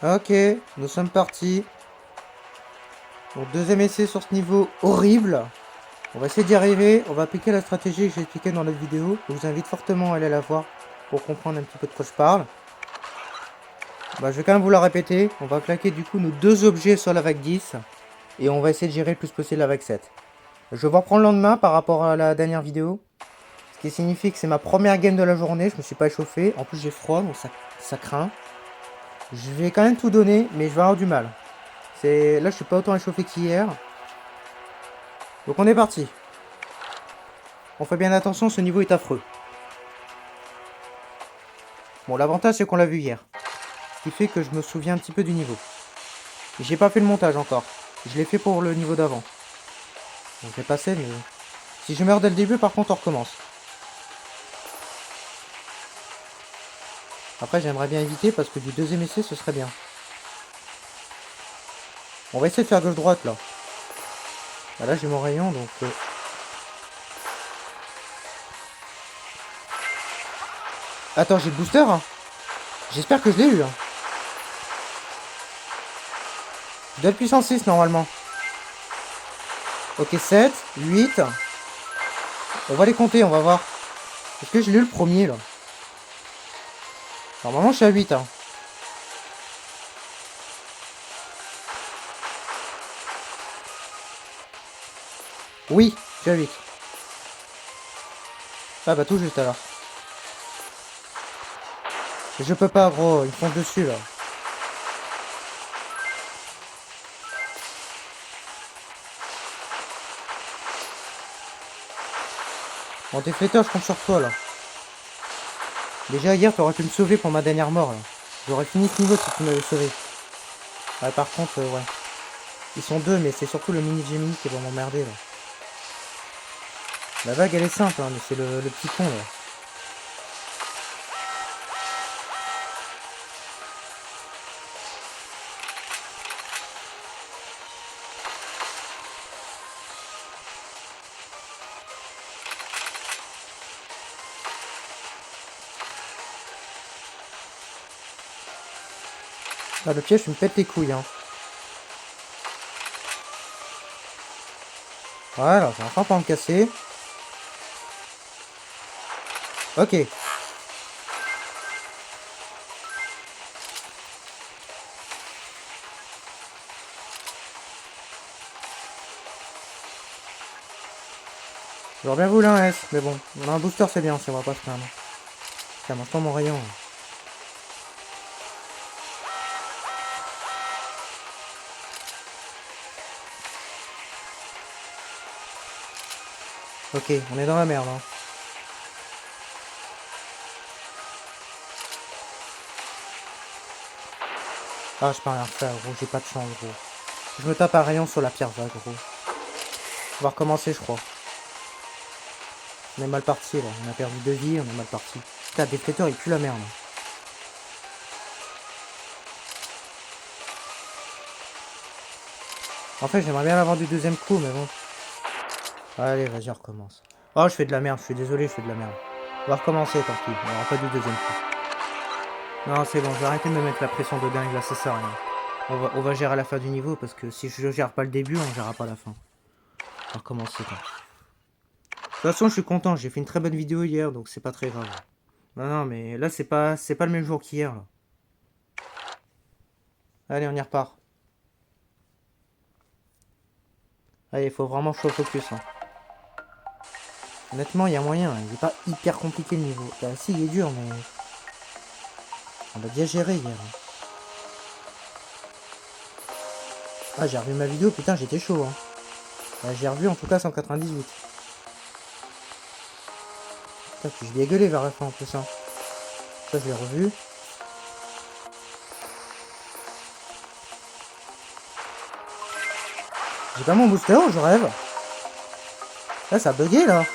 Ok, nous sommes partis. Donc deuxième essai sur ce niveau horrible. On va essayer d'y arriver. On va appliquer la stratégie que j'ai expliquée dans l'autre vidéo. Je vous invite fortement à aller la voir pour comprendre un petit peu de quoi je parle. Bah, je vais quand même vous la répéter. On va claquer du coup nos deux objets sur la vague 10. Et on va essayer de gérer le plus possible la vague 7. Je vais vous reprendre le lendemain par rapport à la dernière vidéo. Ce qui signifie que c'est ma première game de la journée. Je me suis pas échauffé. En plus j'ai froid donc ça craint. Je vais quand même tout donner mais je vais avoir du mal. Là je suis pas autant échauffé qu'hier. Donc on est parti. On fait bien attention, ce niveau est affreux. Bon, l'avantage c'est qu'on l'a vu hier. Ce qui fait que je me souviens un petit peu du niveau. J'ai pas fait le montage encore. Je l'ai fait pour le niveau d'avant. Donc je vais passer, mais... Si je meurs dès le début, par contre, on recommence. Après, j'aimerais bien éviter parce que du deuxième essai, ce serait bien. On va essayer de faire gauche-droite, là. Bah, là, j'ai mon rayon, donc... Attends, j'ai le booster, hein. J'espère que je l'ai eu, hein. Je dois être puissance 6, normalement. Ok, 7, 8... On va les compter, on va voir. Est-ce que je l'ai eu le premier, là? Normalement, je suis à 8, hein. Oui, je suis à 8. Ah bah tout juste, alors. Je peux pas, gros. Ils foncent dessus, là. Bon, t'es fêteur, je compte sur toi, là. Déjà, hier, t'aurais pu me sauver pour ma dernière mort, là. J'aurais fini ce niveau si tu m'avais sauvé. Ouais, par contre, ouais. Ils sont deux, mais c'est surtout le mini-Gemini qui va m'emmerder, là. La vague, elle est simple, hein, mais c'est le petit con, là. Ah, le piège, tu me pètes les couilles, hein. Voilà, j'ai enfin pas me casser. Ok. J'aurais bien voulu un S, mais bon. On a un booster, c'est bien, ça va pas se plaindre. Tiens, mange pas mon rayon. Ok, on est dans la merde, hein. Ah, je peux rien faire, gros, j'ai pas de chance, gros. Je me tape un rayon sur la pierre vague, gros. On va recommencer, je crois. On est mal parti, là. On a perdu 2 vies, on est mal parti. Putain, des traiteurs, ils puent la merde. En fait, j'aimerais bien l'avoir du deuxième coup, mais bon. Allez, vas-y, on recommence. Oh, je fais de la merde, je suis désolé, je fais de la merde. On va recommencer, tant pis. On n'aura pas du deuxième coup. Non, c'est bon, je vais arrêter de me mettre la pression de dingue, là, ça sert à rien. On va gérer la fin du niveau, parce que si je gère pas le début, on gérera pas la fin. On va recommencer, quoi. De toute façon, je suis content, j'ai fait une très bonne vidéo hier, donc c'est pas très grave. Non, non, mais là, c'est pas le même jour qu'hier, là. Allez, on y repart. Allez, il faut vraiment que je sois focus, hein. Honnêtement, il y a moyen, il est pas hyper compliqué le niveau. Bah si, il est dur, mais... On l'a bien géré hier. Ah, j'ai revu ma vidéo, putain, j'étais chaud, hein. Bah, j'ai revu en tout cas 198. Putain, puis je l'ai gueulé vers la fin en plus, hein. Ça, je l'ai revu. J'ai pas mon booster ou je rêve? Là, ça a bugué, là.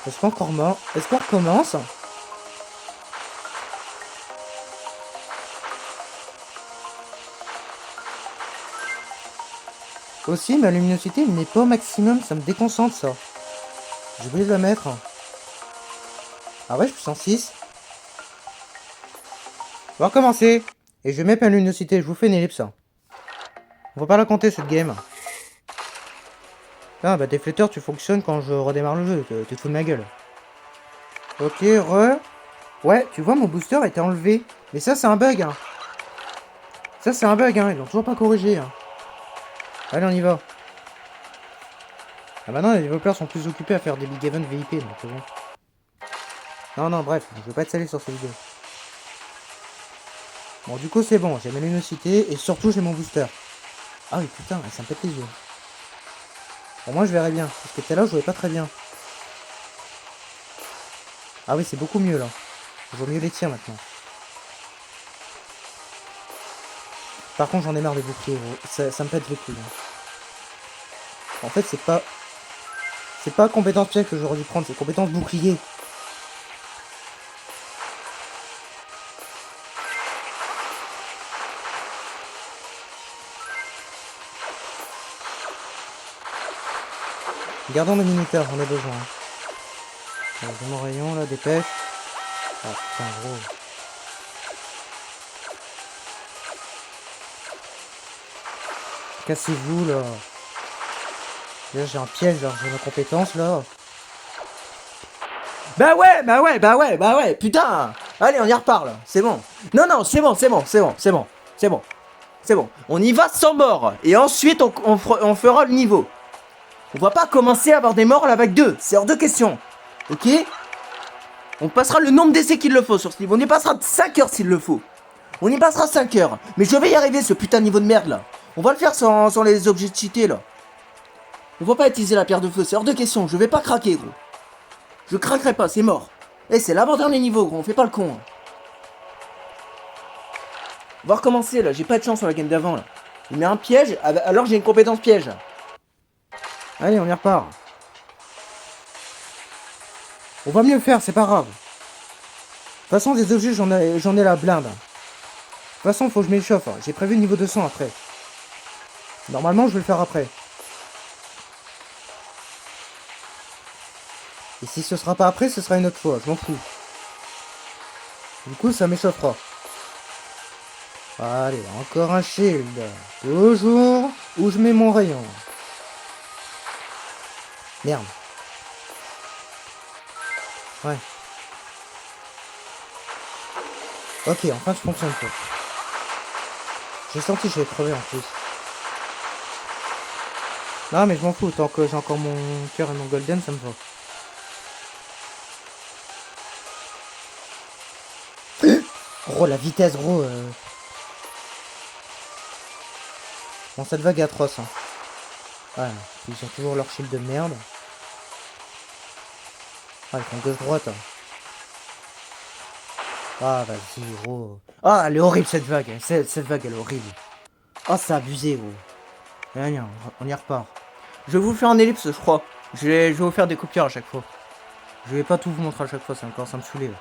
Est-ce qu'on recommence? Aussi, ma luminosité n'est pas au maximum, ça me déconcentre, ça. J'ai oublié de la mettre. Ah ouais, je suis 106. On va recommencer. Et je mets ma luminosité, je vous fais une ellipse. On va pas la compter cette game. Ah bah déflecteur tu fonctionnes quand je redémarre le jeu, tu te fous de ma gueule. Ok, Ouais, tu vois mon booster était enlevé. Mais ça c'est un bug hein. Ça c'est un bug hein, ils l'ont toujours pas corrigé hein. Allez on y va. Ah maintenant les développeurs sont plus occupés à faire des big events VIP donc c'est bon. Non non bref, je veux pas être salé sur cette vidéo. Bon du coup c'est bon, j'ai ma luminosité et surtout j'ai mon booster. Ah oui putain, ça me pète les yeux. Bon moi je verrai bien, parce que tout à l'heure je voyais pas très bien. Ah oui c'est beaucoup mieux là. Je vois mieux les tirs maintenant. Par contre j'en ai marre des boucliers gros. Ça me pète les couilles. En fait c'est pas... C'est pas compétence piège que j'aurais dû prendre, c'est compétence bouclier. Gardons le minuteur, j'en ai besoin. J'ai mon rayon là, dépêche. Ah putain gros. Cassez-vous là. Là j'ai un piège là, j'ai ma compétence là. Bah ouais, putain. Allez, on y reparle, c'est bon. Non, non, c'est bon. C'est bon. On y va sans mort. Et ensuite, on fera le niveau. On va pas commencer à avoir des morts à la vague 2. C'est hors de question. Ok? On passera le nombre d'essais qu'il le faut sur ce niveau. On y passera 5 heures s'il le faut. On y passera 5 heures. Mais je vais y arriver, ce putain de niveau de merde là. On va le faire sans les objets cheatés là. On va pas utiliser la pierre de feu, c'est hors de question. Je vais pas craquer, gros. Je craquerai pas, c'est mort. Eh, c'est l'avant-dernier niveau, gros. On fait pas le con. Hein. On va recommencer là. J'ai pas de chance sur la game d'avant là. Il met un piège, alors j'ai une compétence piège. Allez on y repart. On va mieux faire, c'est pas grave. De toute façon des objets j'en ai la blinde. De toute façon faut que je m'échauffe. J'ai prévu le niveau 200 après. Normalement je vais le faire après. Et si ce sera pas après, ce sera une autre fois, je m'en fous. Du coup ça m'échauffera. Allez, encore un shield. Toujours où je mets mon rayon. Merde. Ouais. Ok, enfin je fonctionne pas. J'ai senti que j'allais crever en plus. Non mais je m'en fous, tant que j'ai encore mon cœur et mon golden, ça me va. Gros, la vitesse, gros. Bon, cette vague est atroce. Hein. Ouais, ils ont toujours leur shield de merde. Ah, ils font gauche-droite. Hein. Ah, vas-y, gros. Ah, elle est horrible cette vague. Cette vague, elle est horrible. Ah, c'est abusé, gros. Rien, on y repart. Je vais vous faire un ellipse, je crois. Je vais vous faire des coupures à chaque fois. Je vais pas tout vous montrer à chaque fois, c'est encore ça me saouler. Là.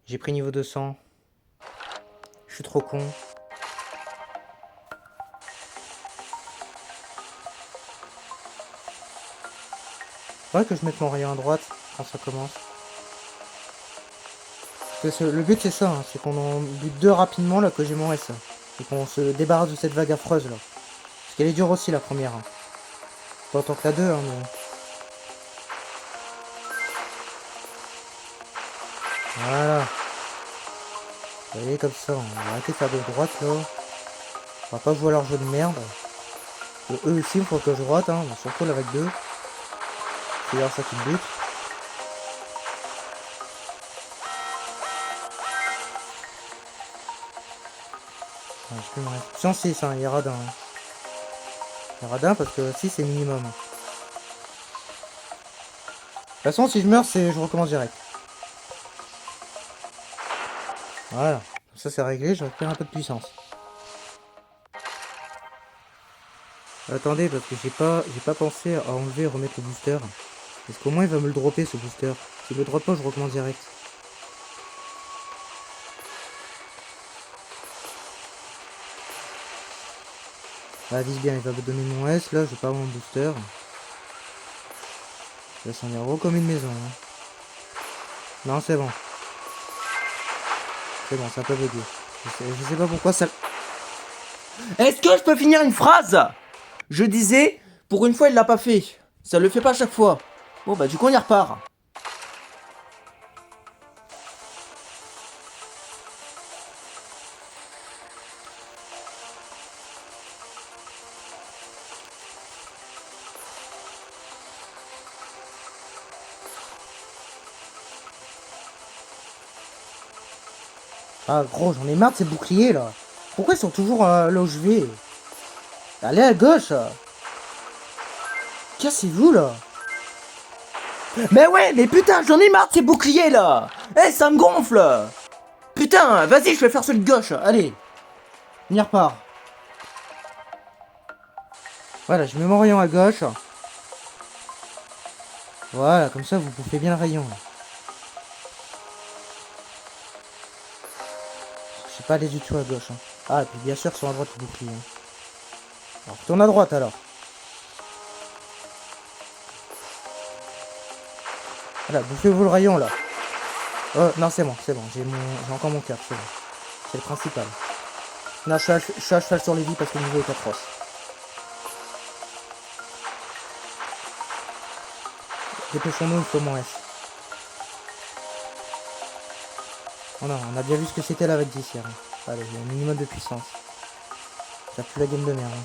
J'ai pris niveau 200. Je suis trop con. Faudrait que je mette mon rayon à droite quand ça commence. Parce que le but c'est ça, hein, c'est qu'on en bute deux rapidement là que j'ai mon S. Et qu'on se débarrasse de cette vague affreuse là. Parce qu'elle est dure aussi la première. Hein. Pas autant que la 2 hein, mais... Voilà. Vous voyez comme ça, on va arrêter de faire de droite là. On va pas jouer à leur jeu de merde. Et eux aussi il faut que je droite, hein, surtout la vague 2. C'est d'ailleurs ça qui me bute. Ah, je peux me rester. 106 hein, il y a radin. Hein. Il y a radin parce que 6 c'est minimum. De toute façon si je meurs je recommence direct. Voilà. Ça c'est réglé, je récupère un peu de puissance. Attendez parce que j'ai pas pensé à enlever et remettre le booster. Parce qu'au moins il va me le dropper ce booster. S'il me le drop pas je recommence direct. Ah vise bien, il va me donner mon S là, je vais pas avoir mon booster. Là, c'en est gros comme une maison. Hein. Non, c'est bon. C'est bon, ça peut bugger. Je sais pas pourquoi ça... Est-ce que je peux finir une phrase? Je disais, pour une fois, il l'a pas fait. Ça le fait pas à chaque fois. Bon, bah, du coup, on y repart. Ah, gros, j'en ai marre de ces boucliers, là. Pourquoi ils sont toujours là où je vais? Allez à gauche. Cassez-vous, là. Mais ouais, mais putain, j'en ai marre de ces boucliers, là. Eh, ça me gonfle. Putain, vas-y, je vais faire celui de gauche. Allez. On y repart. Voilà, je mets mon rayon à gauche. Voilà, comme ça, vous bouffez bien le rayon. Je sais pas aller du tout à gauche. Hein. Ah, et puis bien sûr, sur à droite, le bouclier. Hein. Alors, retourne à droite, alors. Voilà, bouffez-vous le rayon, là. Oh, non, c'est bon, c'est bon. J'ai encore mon cœur, c'est bon. C'est le principal. Non, je suis à cheval sur les vies parce que le niveau est atroce. Dépêchons-nous, il faut mon S. Oh non, on a bien vu ce que c'était là avec 10 hier. Hein. Allez, il y a un minimum de puissance. Ça pue la game de merde. Hein.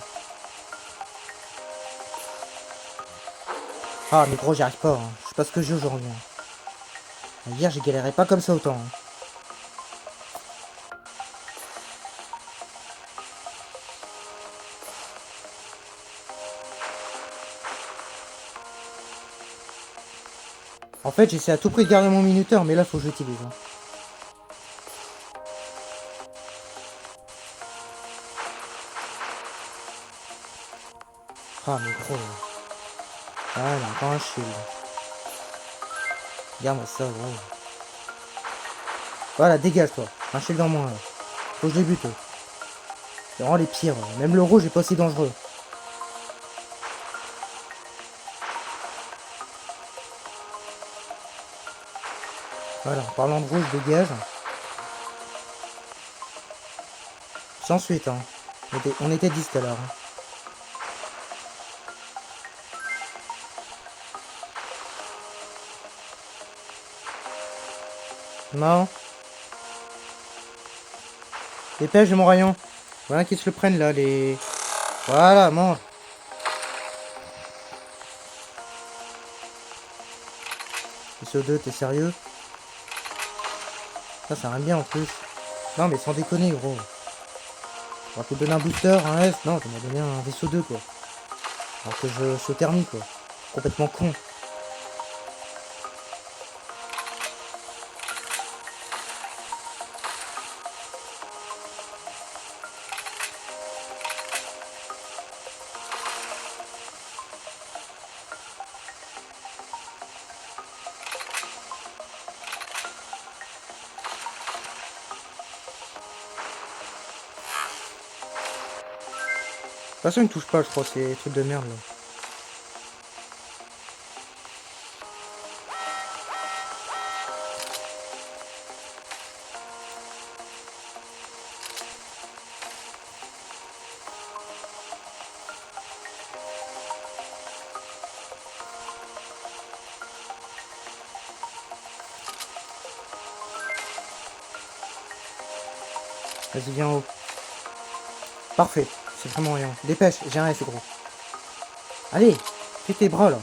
Ah, mais gros, j'y arrive pas. Hein. Je sais pas ce que j'ai aujourd'hui. Hein. Hier, j'ai galéré pas comme ça autant. Hein. En fait, j'essaie à tout prix de garder mon minuteur, mais là, faut que je l'utilise. Hein. Ah, mais gros. Ah, il a encore un shield. Regarde-moi ça, gros. Voilà, dégage-toi. Un shield en moins, là. Faut que je les bute. C'est vraiment les pires. Même le rouge est pas aussi dangereux. Voilà, en parlant de rouge, dégage. Sans suite, hein. On était 10 tout à l'heure. Hein. Non. Dépêche, j'ai mon rayon. Voilà qu'ils se le prennent là, les... Voilà, mange. SO2, t'es sérieux? Ça rime bien en plus. Non mais sans déconner gros. On va te donner un booster, un S. Non, tu m'as donné un vaisseau 2 quoi. Alors que je suis au thermique quoi. Complètement con. De toute façon, il me touche pas, je crois, c'est des trucs de merde là. Vas-y, viens en haut. Parfait, c'est vraiment rien. Dépêche, j'ai un S gros. Allez, fais tes bras là.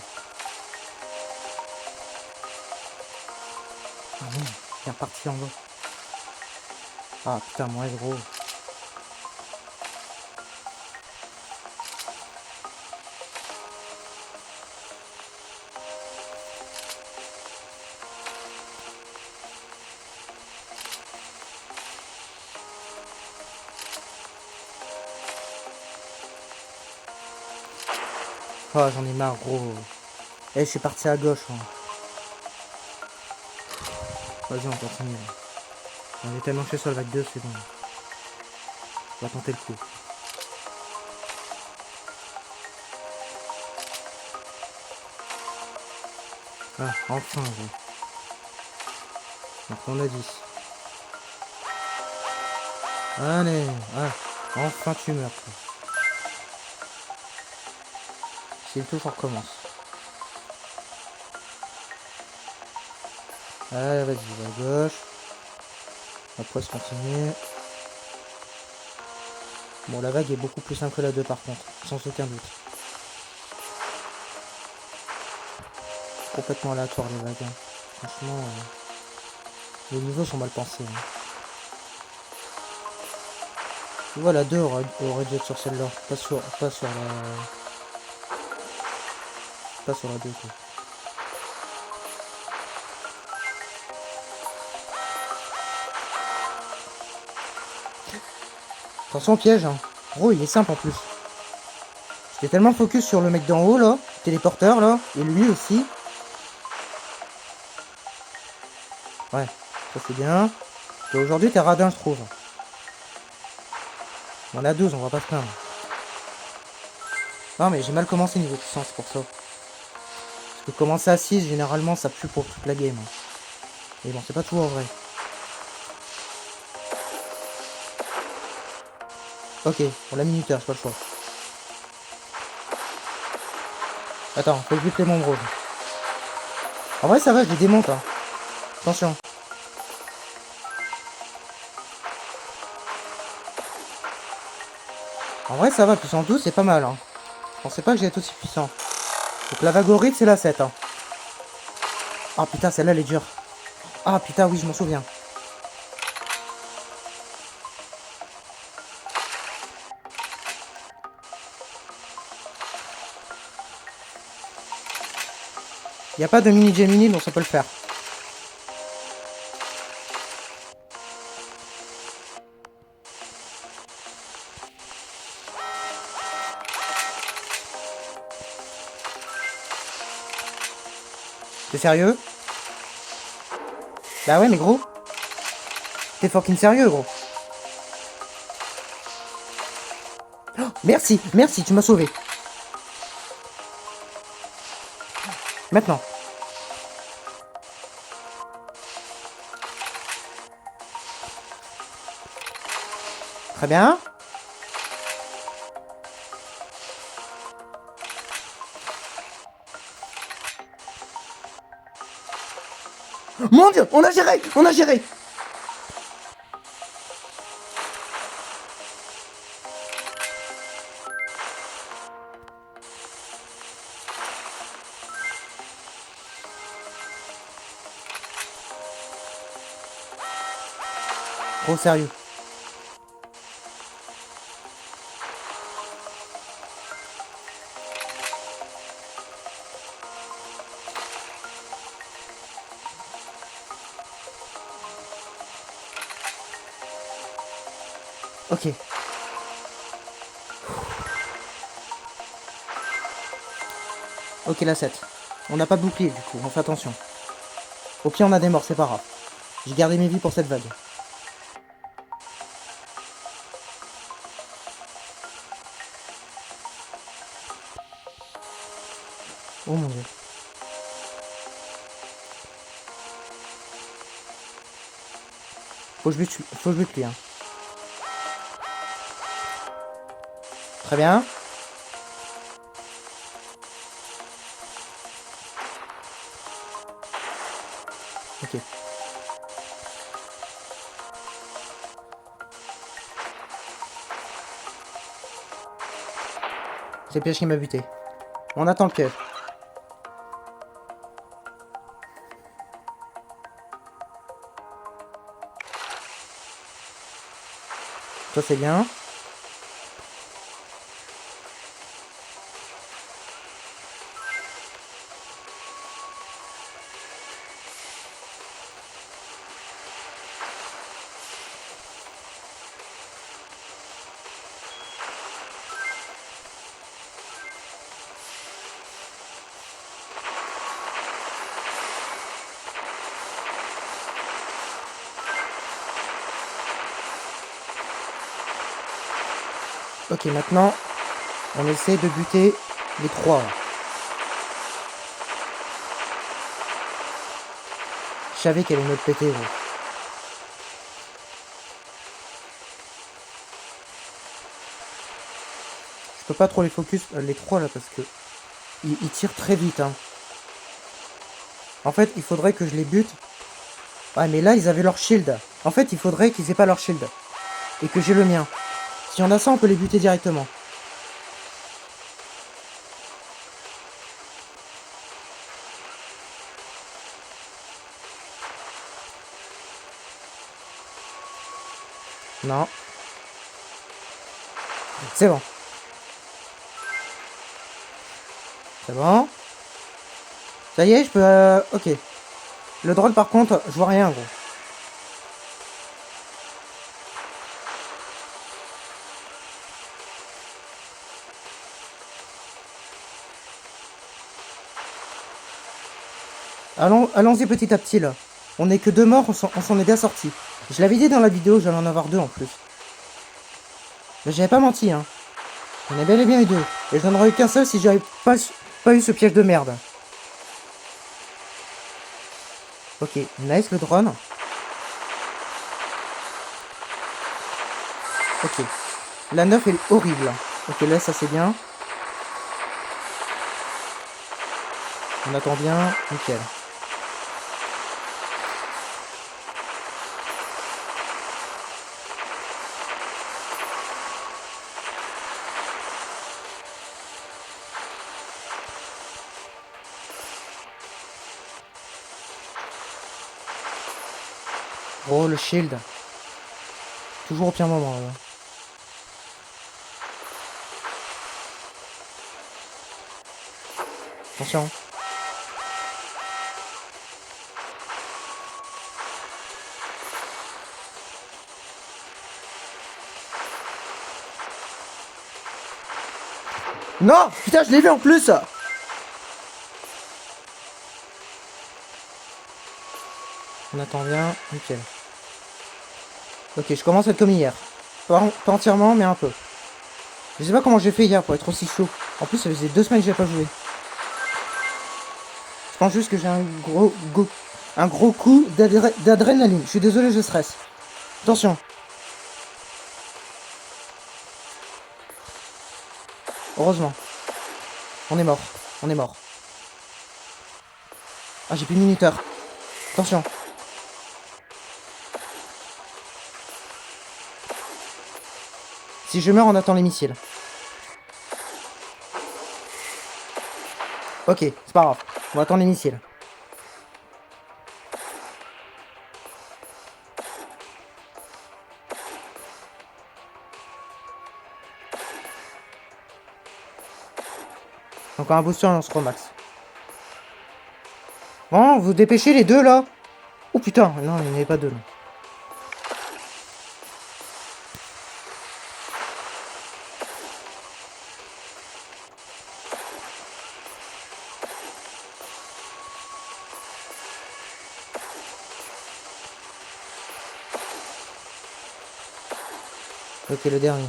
Ah non, il est reparti en bas. Ah putain, mon S gros. Ah, j'en ai marre, gros. Eh, je suis parti à gauche. Hein. Vas-y, on continue. On est tellement fait sur le vague 2, c'est bon. On va tenter le coup. Ah, enfin, gros. Donc on a 10. Allez, ah, enfin tu meurs. Quoi. Si le tour, on recommence. Allez, vas-y, va à gauche. La poisse continue. Bon, la vague est beaucoup plus simple que la 2 par contre, sans aucun doute. Complètement aléatoire les vagues. Hein. Franchement, les niveaux sont mal pensés. Hein. Voilà, 2 aurait dû être sur celle-là, pas sur la 2 quoi. Attention au piège, hein. Gros, il est simple en plus. J'étais tellement focus sur le mec d'en haut là, téléporteur là, et lui aussi. Ouais, ça c'est bien. Et aujourd'hui t'es radin je trouve. On a 12, on va pas se plaindre. Non mais j'ai mal commencé niveau puissance pour ça. Parce que commencer à 6 généralement ça pue pour toute la game. Hein. Et bon c'est pas tout en vrai. Ok, on l'a minuteur, j'ai pas le choix. Attends, faut que je bute les membres. En vrai ça va, je les démonte hein. Attention. En vrai ça va, puissance 12 c'est pas mal hein. Je pensais pas que j'allais être aussi puissant. Donc la vague horrible c'est la 7 hein. Ah putain celle-là elle est dure. Ah putain oui je m'en souviens. Y a pas de mini Gemini donc ça peut le faire. T'es sérieux? Bah ouais mais gros. T'es fucking sérieux gros. Oh, merci, merci, tu m'as sauvé. Maintenant. Très bien. Mon dieu, on a géré, on a géré. Gros sérieux. Ok. Ok la 7. On n'a pas de bouclier du coup, on fait attention. Au pire on a des morts, c'est pas grave. J'ai gardé mes vies pour cette vague. Oh mon dieu. Faut que je bute lui hein. Très bien. Ok. C'est le piège qui m'a buté. On attend le piège. Ça c'est bien. Ok, maintenant, on essaie de buter les 3. savais qu'elle allait me le péter, gros. Je peux pas trop les focus, les trois là, parce que ils tirent très vite, hein. En fait, il faudrait que je les bute. Ouais, mais là, ils avaient leur shield. En fait, il faudrait qu'ils aient pas leur shield. Et que j'ai le mien. Si on a ça, on peut les buter directement. Non. C'est bon. C'est bon. Ça y est, je peux... Ok. Le drone, par contre, je vois rien, gros. Allons-y petit à petit, là. On est que 2 morts, on s'en est bien sorti. Je l'avais dit dans la vidéo, j'allais en avoir 2 en plus. Mais j'avais pas menti, hein. J'en ai bel et bien eu 2. Et j'en aurais eu qu'un seul si j'avais pas eu ce piège de merde. Ok, nice le drone. Ok. La 9 elle est horrible. Ok, là ça c'est bien. On attend bien. Nickel. Oh le shield. Toujours au pire moment là. Attention. Non! Putain, je l'ai vu en plus! On attend bien. Nickel. Ok, je commence à être comme hier. Pas entièrement, mais un peu. Je sais pas comment j'ai fait hier pour être aussi chaud. En plus, ça faisait 2 semaines que j'ai pas joué. Je pense juste que j'ai un gros coup d'adrénaline. Je suis désolé, je stresse. Attention. Heureusement. On est mort. On est mort. Ah, j'ai plus de minuteur. Attention. Si je meurs, on attend les missiles. Ok, c'est pas grave. On va attendre les missiles. Encore un booster, on se remax. Bon, vous dépêchez les deux là. Oh putain, non, il n'y en avait pas deux. Non. Ok, le dernier.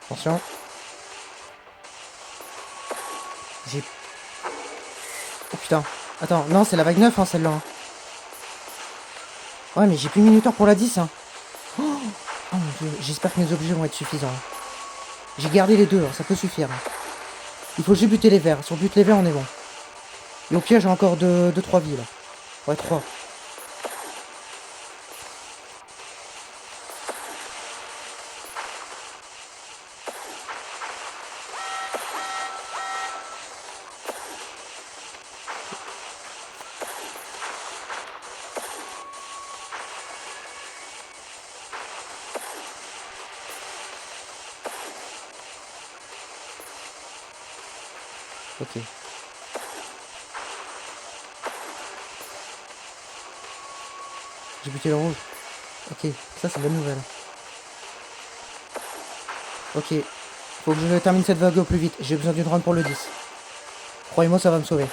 Attention. J'ai... Oh putain. Attends, non, c'est la vague 9, hein, celle-là. Hein. Ouais, mais j'ai plus de minuteur pour la 10. Hein. Oh mon dieu, j'espère que mes objets vont être suffisants. Hein. J'ai gardé les deux, hein, ça peut suffire. Hein. Il faut juste buter les verts. Si on bute les verts, on est bon. Et au pire, j'ai encore 2-3 vies, là. Ouais, 3. Ok. J'ai buté le rouge. Ok, ça c'est une bonne nouvelle. Ok. Faut que je termine cette vague au plus vite. J'ai besoin d'une run pour le 10. Croyez-moi, ça va me sauver.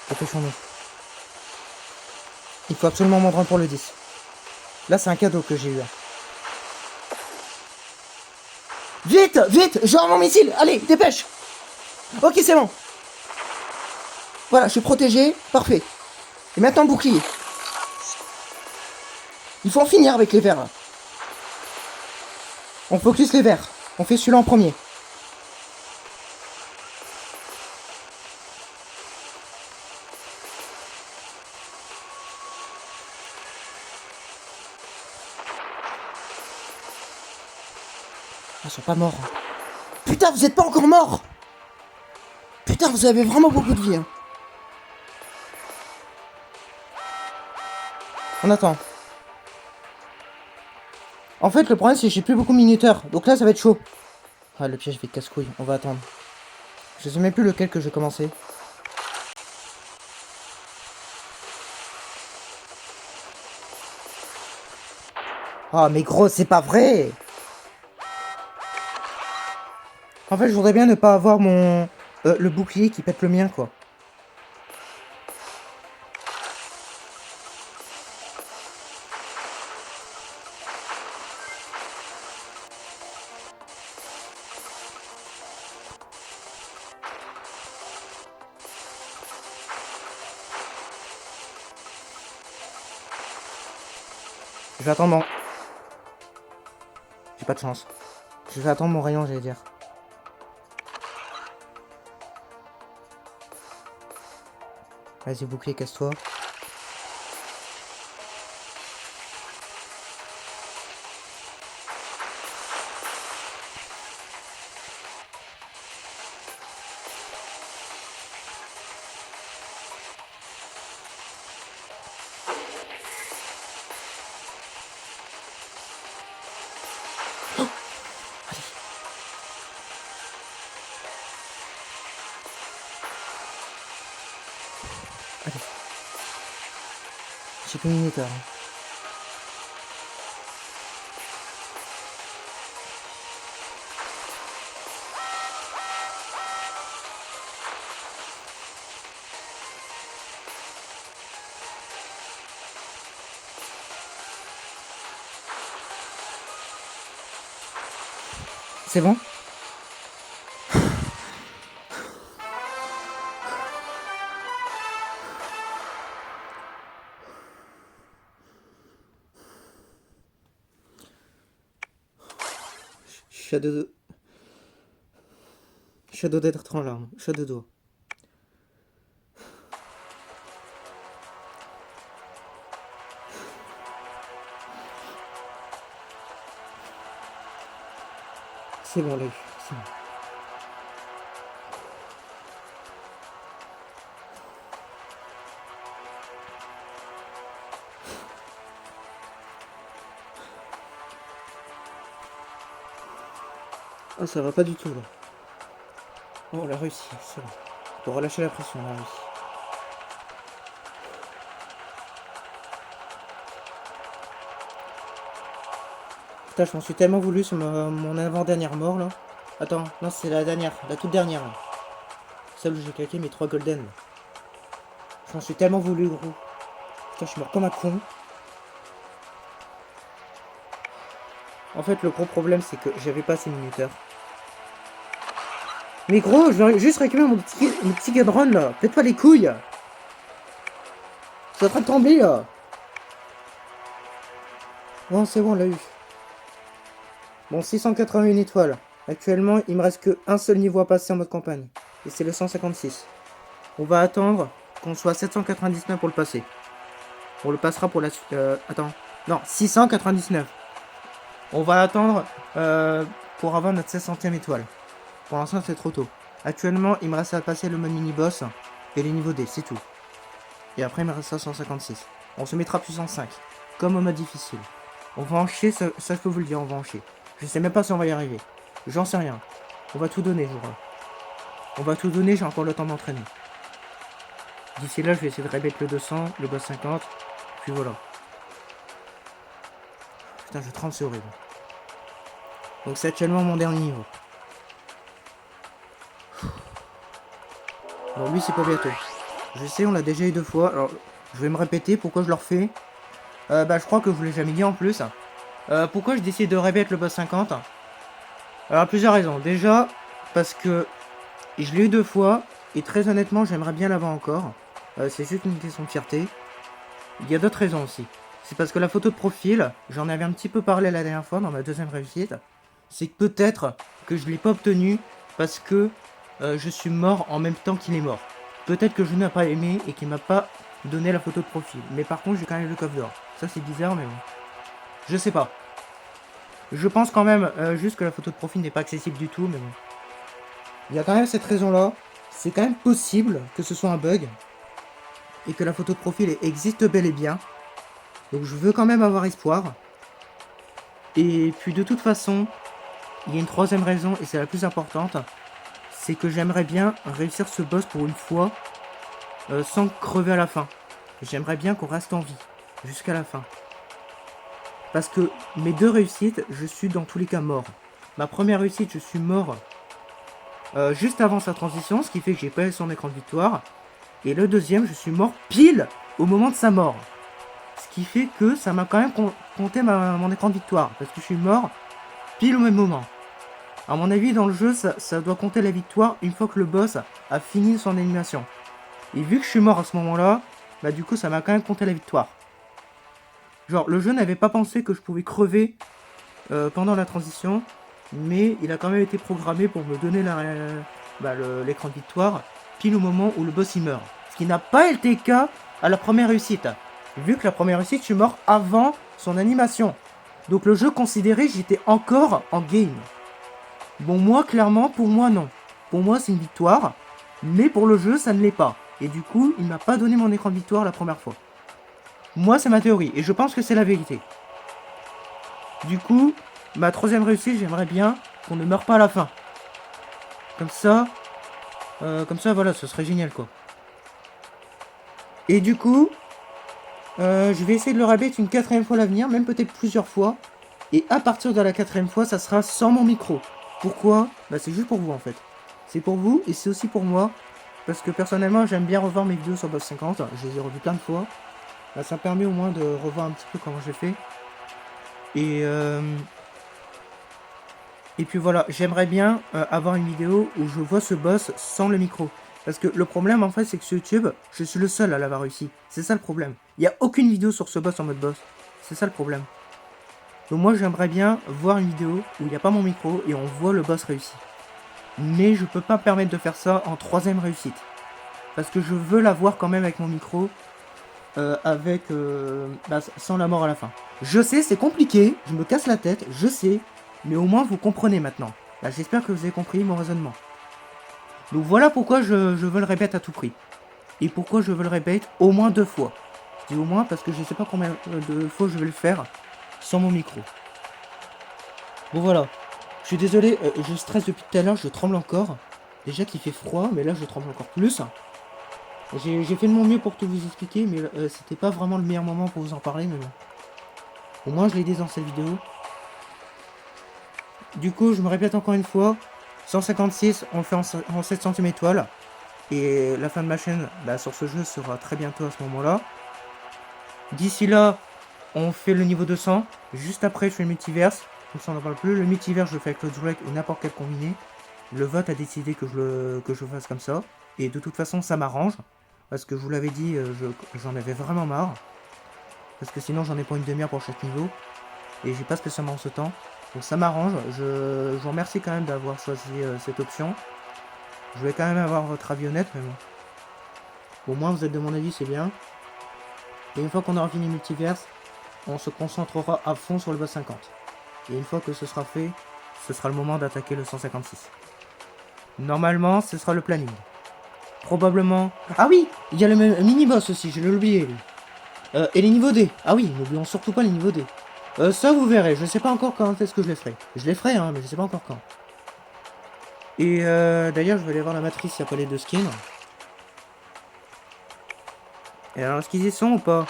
Dépêchons-nous. Il faut absolument mon run pour le 10. Là, c'est un cadeau que j'ai eu. Vite, vite, genre mon missile. Allez, dépêche. Ok, c'est bon. Voilà, je suis protégé. Parfait. Et maintenant, bouclier. Il faut en finir avec les verts. Là. On focus les verts. On fait celui-là en premier. Ah, ils sont pas morts. Putain, vous êtes pas encore morts. Putain, vous avez vraiment beaucoup de vie. Hein. On attend. En fait, le problème, c'est que j'ai plus beaucoup de minuteurs. Donc là, ça va être chaud. Ah, le piège fait casse-couille. On va attendre. Je sais même plus lequel que je vais commencer. Ah, mais gros, c'est pas vrai! En fait, je voudrais bien ne pas avoir mon... le bouclier qui pète le mien, quoi. Je vais attendre mon... J'ai pas de chance. Je vais attendre mon rayon, j'allais dire. Vas-y, bouclier, casse-toi. J'ai plus de minuteurs. Hein. C'est bon? Je suis à deux... Je suis à dos d'être en larmes. Je suis à deux doigts. C'est bon, là. C'est bon. Ah, ça va pas du tout, là. Oh, on l'a réussi, c'est bon. Pour relâcher la pression, on l'a réussi. Putain, je m'en suis tellement voulu sur mon avant-dernière mort, là. Attends, non, c'est la dernière, la toute dernière, là. Celle où j'ai claqué mes 3 golden, là. Je m'en suis tellement voulu, gros. Putain, je suis mort comme un con. En fait, le gros problème, c'est que j'avais pas assez de minuteurs. Mais gros, je vais juste récupérer mon petit gadron, là. Faites pas les couilles. Je suis en train de trembler, là. Non, c'est bon, on l'a eu. Bon, 681 étoiles. Actuellement, il me reste qu'un seul niveau à passer en mode campagne. Et c'est le 156. On va attendre qu'on soit à 799 pour le passer. On le passera pour la suite. Attends. Non, 699. On va attendre pour avoir notre 700e étoile. Pour l'instant, c'est trop tôt. Actuellement, il me reste à passer le mode mini-boss et les niveaux D, c'est tout. Et après, il me reste à 156. On se mettra puissance 5. Comme au mode difficile. On va en chier, ça je peux vous le dire, on va en chier. Je sais même pas si on va y arriver. J'en sais rien. On va tout donner, je crois. On va tout donner, j'ai encore le temps d'entraîner. D'ici là, je vais essayer de rebattre le 200, le boss 50. Puis voilà. Putain, je tremble, c'est horrible. Donc c'est actuellement mon dernier niveau. Bon, lui, c'est pour bientôt. Je sais, on l'a déjà eu 2 fois. Alors, je vais me répéter. Pourquoi je le refais? Je crois que je vous l'ai jamais dit en plus. Pourquoi je décide de rebattre le boss 50? Alors, plusieurs raisons. Déjà, parce que je l'ai eu 2 fois, et très honnêtement, j'aimerais bien l'avoir encore. C'est juste une question de fierté. Il y a d'autres raisons aussi. C'est parce que la photo de profil, j'en avais un petit peu parlé la dernière fois dans ma deuxième réussite. C'est que peut-être que je l'ai pas obtenu parce que je suis mort en même temps qu'il est mort. Peut-être que je n'ai pas aimé et qu'il m'a pas donné la photo de profil. Mais par contre, j'ai quand même le coffre d'or. Ça, c'est bizarre, mais bon. Je sais pas. Je pense quand même juste que la photo de profil n'est pas accessible du tout, mais bon. Il y a quand même cette raison-là. C'est quand même possible que ce soit un bug. Et que la photo de profil existe bel et bien. Donc je veux quand même avoir espoir. Et puis de toute façon, il y a une troisième raison, et c'est la plus importante. C'est que j'aimerais bien réussir ce boss pour une fois, sans crever à la fin. J'aimerais bien qu'on reste en vie, jusqu'à la fin. Parce que mes 2 réussites, je suis dans tous les cas mort. Ma première réussite, je suis mort juste avant sa transition, ce qui fait que j'ai pas eu son écran de victoire. Et le deuxième, je suis mort pile au moment de sa mort. Ce qui fait que ça m'a quand même compté mon écran de victoire. Parce que je suis mort pile au même moment. À mon avis, dans le jeu, ça doit compter la victoire une fois que le boss a fini son animation. Et vu que je suis mort à ce moment-là, bah du coup, ça m'a quand même compté la victoire. Genre, le jeu n'avait pas pensé que je pouvais crever pendant la transition, mais il a quand même été programmé pour me donner l'écran de victoire pile au moment où le boss il meurt. Ce qui n'a pas été le cas à la première réussite. Vu que la première réussite, je suis mort avant son animation. Donc le jeu considérait que j'étais encore en game. Bon, moi, clairement, pour moi, non. Pour moi, c'est une victoire, mais pour le jeu, ça ne l'est pas. Et du coup, il m'a pas donné mon écran de victoire la première fois. Moi, c'est ma théorie, et je pense que c'est la vérité. Du coup, ma troisième réussite, j'aimerais bien qu'on ne meure pas à la fin. Comme ça, voilà, ce serait génial, quoi. Et du coup, je vais essayer de le rabattre une 4ème fois à l'avenir, même peut-être plusieurs fois. Et à partir de la 4ème fois, ça sera sans mon micro. Pourquoi? Bah c'est juste pour vous en fait. C'est pour vous et c'est aussi pour moi. Parce que personnellement, j'aime bien revoir mes vidéos sur Boss 50. Je les ai revues plein de fois. Bah, ça me permet au moins de revoir un petit peu comment j'ai fait. Et puis voilà, j'aimerais bien avoir une vidéo où je vois ce boss sans le micro. Parce que le problème en fait, c'est que sur YouTube, je suis le seul à l'avoir réussi. C'est ça le problème. Il n'y a aucune vidéo sur ce boss en mode boss. C'est ça le problème. Donc moi, j'aimerais bien voir une vidéo où il n'y a pas mon micro et on voit le boss réussi. Mais je peux pas me permettre de faire ça en 3ème réussite. Parce que je veux l'avoir quand même avec mon micro. Sans la mort à la fin. Je sais, c'est compliqué. Je me casse la tête, je sais. Mais au moins, vous comprenez maintenant. Bah, j'espère que vous avez compris mon raisonnement. Donc voilà pourquoi je veux le répéter à tout prix. Et pourquoi je veux le répéter au moins 2 fois. Je dis au moins parce que je sais pas combien de fois je vais le faire sans mon micro. Bon voilà. Je suis désolé, je stresse depuis tout à l'heure, je tremble encore. Déjà qu'il fait froid, mais là je tremble encore plus. J'ai fait de mon mieux pour tout vous expliquer, mais c'était pas vraiment le meilleur moment pour vous en parler, mais bon. Au moins je l'ai dit dans cette vidéo. Du coup, je me répète encore une fois. 156, on le fait en 7 centimes étoiles. Et la fin de ma chaîne sur ce jeu sera très bientôt à ce moment-là. D'ici là, on fait le niveau 200. Juste après, je fais le multiverse. Comme ça, on n'en parle plus. Le multiverse, je le fais avec le Drake ou n'importe quel combiné. Le vote a décidé que je fasse comme ça. Et de toute façon, ça m'arrange. Parce que je vous l'avais dit, j'en avais vraiment marre. Parce que sinon, j'en ai pour une demi-heure pour chaque niveau. Et j'ai pas spécialement ce temps. Donc ça m'arrange. Je vous remercie quand même d'avoir choisi cette option. Je voulais quand même avoir votre avis honnête, mais bon. Au moins, vous êtes de mon avis, c'est bien. Et une fois qu'on aura fini multiverse, on se concentrera à fond sur le boss 50. Et une fois que ce sera fait, ce sera le moment d'attaquer le 156. Normalement, ce sera le planning. Probablement... Ah oui, il y a le mini-boss aussi, je l'ai oublié, lui. Et les niveaux D. Ah oui, n'oublions surtout pas les niveaux D. Ça, vous verrez, je sais pas encore quand est-ce que je les ferai. Je les ferai, hein, mais je sais pas encore quand. Et d'ailleurs, je vais aller voir la matrice, il n'y a pas les 2 skins. Et alors, est-ce qu'ils y sont ou pas?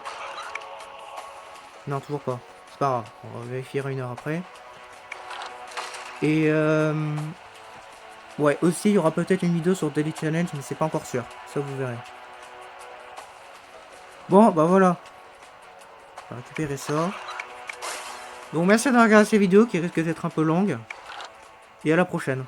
Non, toujours pas. C'est pas grave, on va vérifier 1 heure après. Et ouais, aussi, il y aura peut-être une vidéo sur Daily Challenge, mais c'est pas encore sûr. Ça, vous verrez. Bon, bah voilà. On va récupérer ça. Donc, merci d'avoir regardé cette vidéo qui risque d'être un peu longue. et à la prochaine.